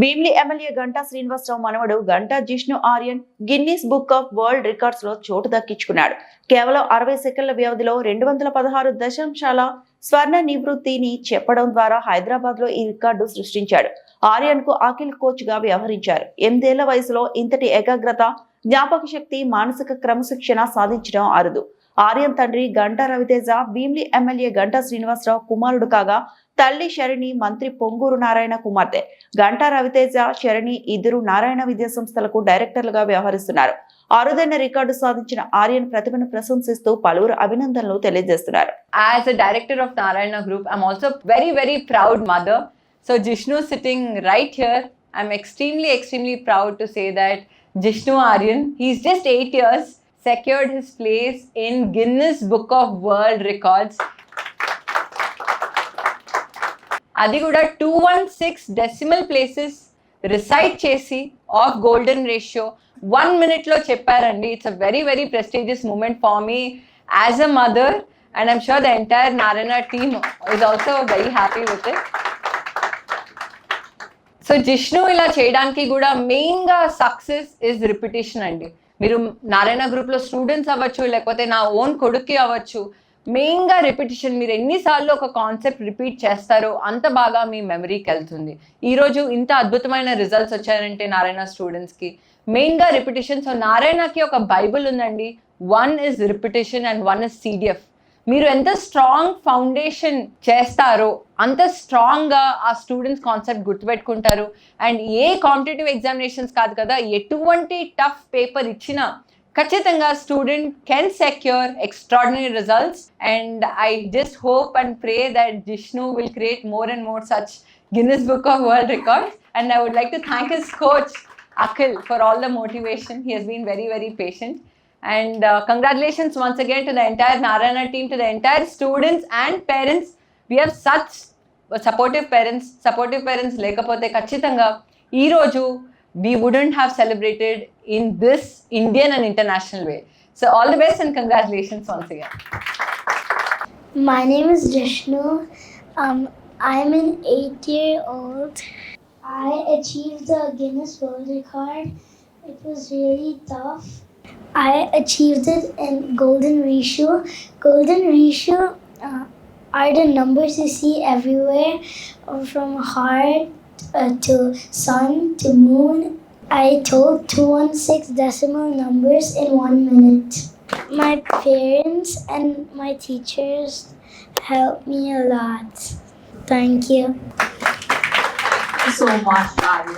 Bheemili MLA Ganta Srinivasarao మనవడు Ganta Jishnu Aryan Guinness book of world records లో చోటు దక్కించుకున్నాడు. కేవలం 60 సెకండ్ల వ్యవధిలో 216 దశాంశాల స్వర్ణ నివృత్తిని చెప్పడం ద్వారా హైదరాబాద్ లో ఈ రికార్డు సృష్టించాడు. ఆర్యన్ కు అఖిల్ కోచ్ గా వ్యవహరించారు. 8 ఏళ్ల వయసులో ఇంతటి ఏకాగ్రత, జ్ఞాపక శక్తి, మానసిక క్రమశిక్షణ సాధించడం అరుదు. ఆర్యన్ తండ్రి గంటా రవితేజ భీమిలి ఎమ్మెల్యే గంటా శ్రీనివాసరావు కుమారుడు కాగా, తల్లి శరణి మంత్రి పొంగూరు నారాయణ కుమార్తె. గంటా రవితేజ, శరణి ఇద్దరు నారాయణ విద్యా సంస్థలకు డైరెక్టర్లుగా వ్యవహరిస్తున్నారు. అరుదైన రికార్డు సాధించిన ఆర్యన్ ప్రతిభను ప్రశంసిస్తూ పలువురు అభినందనలు తెలియజేస్తున్నారు. As a director of Narayana Group, I'm also very proud mother. So Jishnu sitting right here, I'm extremely proud to say that Jishnu Aryan, he's just 8 years, secured his place in Guinness Book of World Records. అది కూడా 216 decimal places recite చేసి of golden ratio 1 minute లో చెప్పారండి. It's a very prestigious moment for me as a mother, and I'm sure the entire Narayana team is also very happy with it. So Jishnu ఇలా చేయడానికి కూడా మెయిన్గా success is repetition అండి. మీరు నారాయణ గ్రూప్లో స్టూడెంట్స్ అవ్వచ్చు, లేకపోతే నా ఓన్ కొడుక్కి అవ్వచ్చు, మెయిన్గా రిపిటేషన్. మీరు ఎన్నిసార్లు ఒక కాన్సెప్ట్ రిపీట్ చేస్తారో అంత బాగా మీ మెమరీకి వెళ్తుంది. ఈరోజు ఇంత అద్భుతమైన రిజల్ట్స్ వచ్చాయంటే నారాయణ స్టూడెంట్స్కి మెయిన్గా రిపిటేషన్. సో నారాయణకి ఒక బైబుల్ ఉందండి, 1 is repetition and 1 is CDF. మీరు ఎంత స్ట్రాంగ్ ఫౌండేషన్ చేస్తారో అంత స్ట్రాంగ్గా ఆ స్టూడెంట్స్ కాన్సెప్ట్ గుర్తుపెట్టుకుంటారు. అండ్ ఏ కాంపిటేటివ్ ఎగ్జామినేషన్స్ కాదు కదా, ఎటువంటి టఫ్ పేపర్ ఇచ్చినా ఖచ్చితంగా student can secure extraordinary results. And I just hope and pray that Jishnu will create more and more such Guinness book of world records. And I would like to thank his coach Akhil for all the motivation. He has been very patient. And congratulations once again to the entire Narayana team, to the entire students and parents. We have such supportive parents. Supportive parents lekapothe kachithanga ee roju we wouldn't have celebrated in this Indian and international way. So all the best and congratulations once again. My name is Jishnu. I'm an 8-year-old. I achieved the Guinness World Record. It was really tough. I achieved it in golden ratio. Golden ratio are the numbers you see everywhere, from heart to sun to moon. I told 216 decimal numbers in 1 minute. My parents and my teachers helped me a lot. Thank you. So much, Aryan.